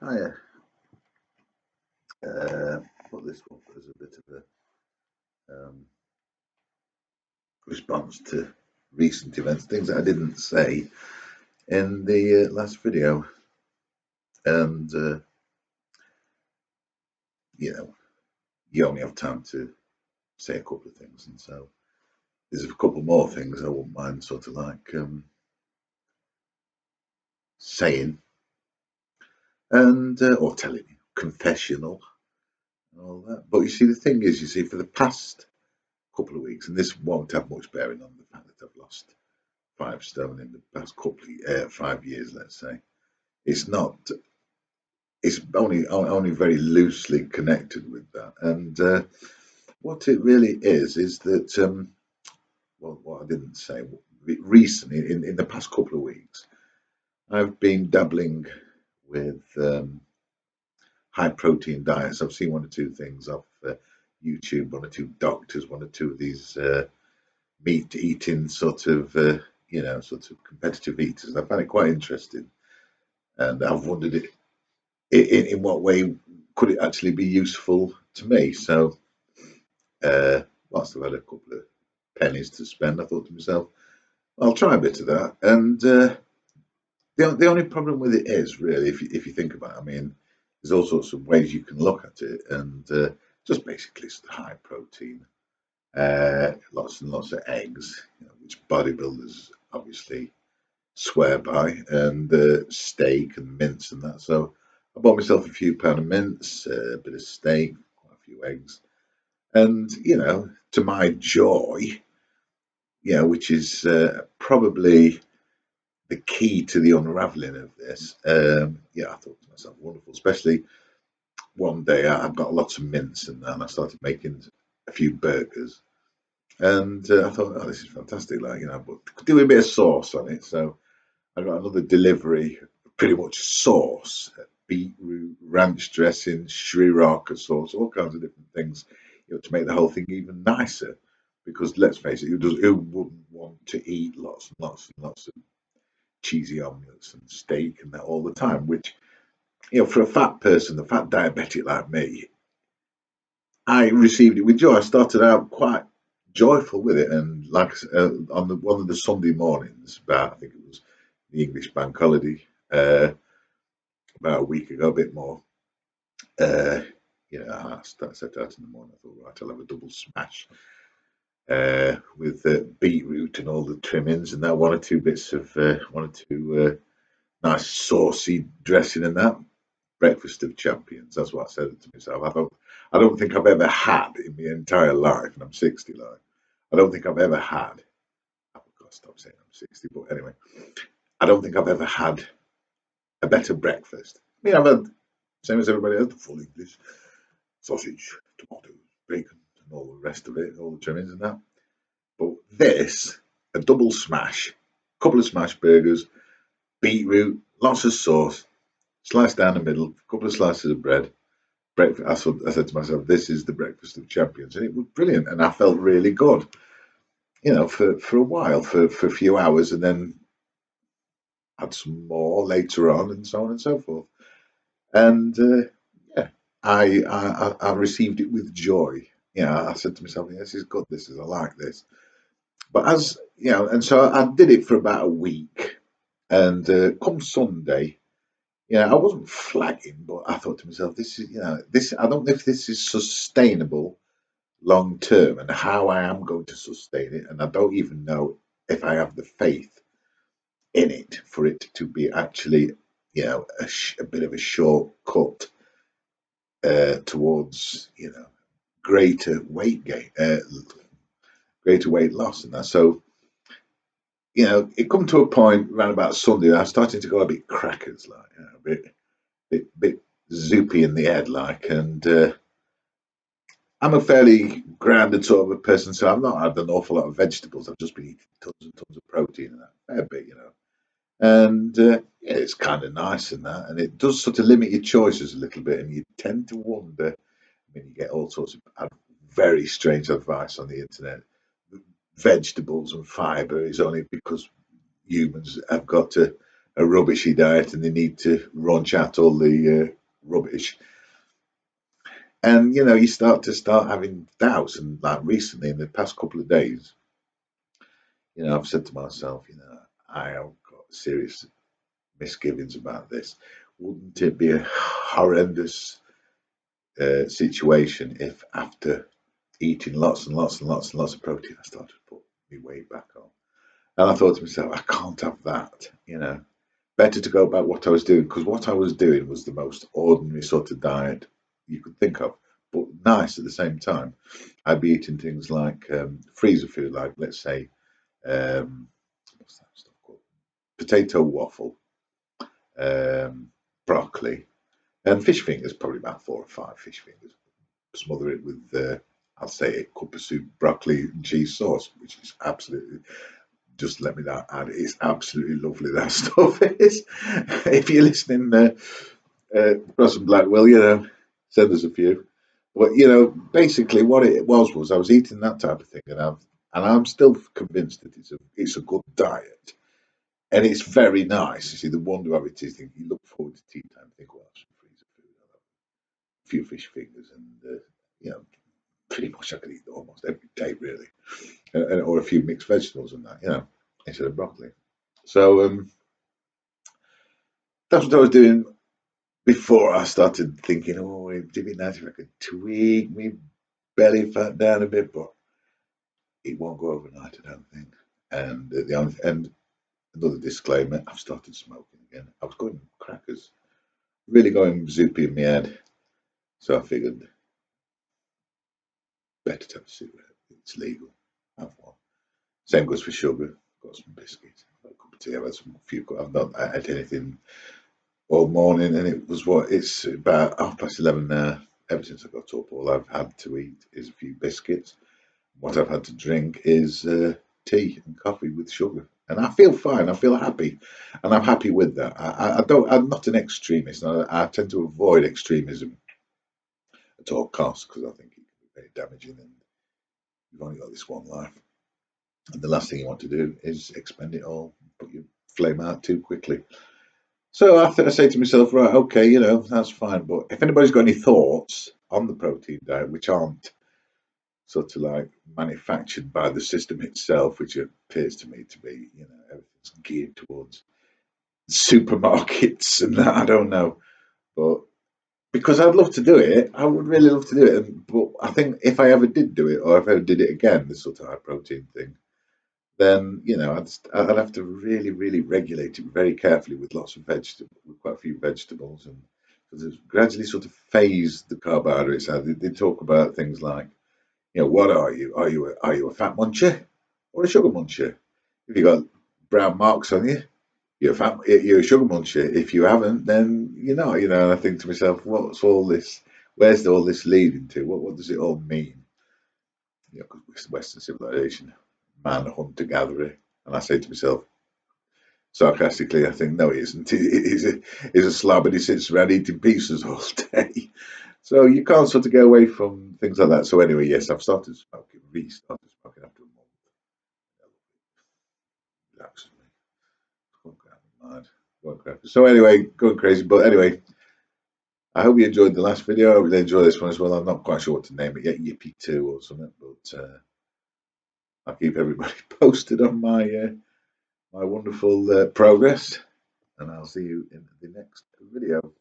Hiya. Put this one as a bit of a response to recent events, things that I didn't say in the last video. And, you only have time to say a couple of things. And so there's a couple more things I wouldn't mind sort of like saying and or telling you, confessional and all that. But you see, the thing is, for the past couple of weeks, and this won't have much bearing on the fact that I've lost 5 stone in the past couple of 5 years, let's say. It's not. It's only very loosely connected with that, and what it really is that well, what I didn't say recently in the past couple of weeks, I've been dabbling with high protein diets. I've seen one or two things off YouTube, one or two doctors, one or two of these meat eating sort of competitive eaters. And I find it quite interesting, and I've wondered in what way could it actually be useful to me. So whilst I've had a couple of pennies to spend, I thought to myself, I'll try a bit of that. And the only problem with it is really, if you think about it, I mean, there's all sorts of ways you can look at it, and just basically it's high protein, lots and lots of eggs, which bodybuilders obviously swear by, and steak and mince and that. So I bought myself a few pound of mince, a bit of steak, quite a few eggs, and to my joy, which is probably the key to the unraveling of this. I thought to myself, wonderful. Especially one day, I got lots of mince and I started making a few burgers, and I thought, oh, this is fantastic. But do a bit of sauce on it. So I got another delivery, pretty much sauce, beetroot, ranch dressing, Sri Raka sauce, all kinds of different things, to make the whole thing even nicer. Because let's face it, who wouldn't want to eat lots and lots and lots of cheesy omelets and steak and that all the time? Which, for a fat person, a fat diabetic like me, I received it with joy. I started out quite joyful with it, and like on one of the Sunday mornings, about I think it was the English bank holiday, about a week ago, a bit more. I set out in the morning. I thought, right, I'll have a double smash with beetroot and all the trimmings, and that one or two bits of nice saucy dressing and that. Breakfast of champions. That's what I said to myself. I don't think I've ever had in my entire life, and I'm 60. Like, I don't think I've ever had. I've got to stop saying I'm 60, but anyway, I don't think I've ever had a better breakfast. I mean, I've had same as everybody else, the full English sausage, tomatoes, bacon, and all the rest of it, all the trimmings and that. But this, a double smash, couple of smash burgers, beetroot, lots of sauce, sliced down the middle, a couple of slices of bread. Breakfast. I said to myself, "This is the breakfast of champions," and it was brilliant. And I felt really good, for a while, for a few hours, and then had some more later on, and so on and so forth. And yeah, I received it with joy. I said to myself, "This is good. I like this." But as and so I did it for about a week, and come Sunday. I wasn't flagging, but I thought to myself, this is, this, I don't know if this is sustainable long term and how I am going to sustain it. And I don't even know if I have the faith in it for it to be actually, a bit of a shortcut towards, greater weight gain, greater weight loss and that. So, it come to a point around about Sunday, I was starting to go a bit crackers, like, a bit zoopy in the head, like, and I'm a fairly grounded sort of a person, so I've not had an awful lot of vegetables. I've just been eating tons and tons of protein and that, fair bit, and yeah, it's kind of nice and that, and it does sort of limit your choices a little bit, and you tend to wonder. I mean, you get all sorts of very strange advice on the internet. Vegetables and fibre is only because humans have got to a rubbishy diet and they need to raunch out all the rubbish. And you start having doubts. And like recently, in the past couple of days, I've said to myself, I have got serious misgivings about this. Wouldn't it be a horrendous situation if after eating lots and lots and lots and lots of protein, I started to put my weight back on? And I thought to myself, I can't have that. Better to go back what I was doing, because what I was doing was the most ordinary sort of diet you could think of, but nice at the same time. I'd be eating things like freezer food, like let's say, what's that stuff called? Potato waffle, broccoli, and fish fingers, probably about 4 or 5 fish fingers. Smother it with, I'll say, a cup of soup, broccoli and cheese sauce, which is absolutely, just let me add, it's absolutely lovely, that stuff is. If you're listening, Ross and Blackwell, send us a few. But basically, what it was I was eating that type of thing, and I'm still convinced that it's a good diet, and it's very nice. You see, the wonder of it is that you look forward to tea time, think, well, some freezer food, a few fish fingers, and pretty much I could eat almost every day, really, or a few mixed vegetables and that, instead of broccoli. So that's what I was doing before I started thinking, oh, it'd be nice if I could tweak my belly fat down a bit, but it won't go overnight, I don't think. And another disclaimer: I've started smoking again. I was going crackers, really going zoopy in my head, so I figured better to have a cigarette. It's legal. Have one. Same goes for sugar. Got some biscuits. Got a cup of tea. I've had some few. I've not had anything all morning, and it was it's about 11:30 now. Ever since I got up, all I've had to eat is a few biscuits. What I've had to drink is tea and coffee with sugar, and I feel fine. I feel happy, and I'm happy with that. I don't. I'm not an extremist. I tend to avoid extremism at all costs, because I think it can be very damaging, and you've only got this one life. And the last thing you want to do is expend it all, put your flame out too quickly. So I say to myself, right, okay, that's fine. But if anybody's got any thoughts on the protein diet, which aren't sort of like manufactured by the system itself, which appears to me to be, everything's geared towards supermarkets and that, I don't know. But because I'd love to do it, I would really love to do it. But I think if I ever did do it, or if I ever did it again, this sort of high protein thing, then I'd have to really, really regulate it very carefully with lots of vegetables, with quite a few vegetables, and gradually sort of phase the carbohydrates out. They talk about things like, what are you? Are you a fat muncher or a sugar muncher? If you got brown marks on you, you're a sugar muncher. If you haven't, then you're not. And I think to myself, what's all this? Where's all this leading to? What does it all mean? Because Western civilization, man, hunter gatherer, and I say to myself, sarcastically, I think, no, he isn't. He's a slob, and he sits around eating pizzas all day. So you can't sort of go away from things like that. So anyway, yes, I've started smoking, restarted smoking after a month. Relaxes me. Going mad. Going crazy. So anyway, going crazy. But anyway, I hope you enjoyed the last video. I hope you enjoy this one as well. I'm not quite sure what to name it yet, Yippee 2 or something, but I'll keep everybody posted on my wonderful progress, and I'll see you in the next video.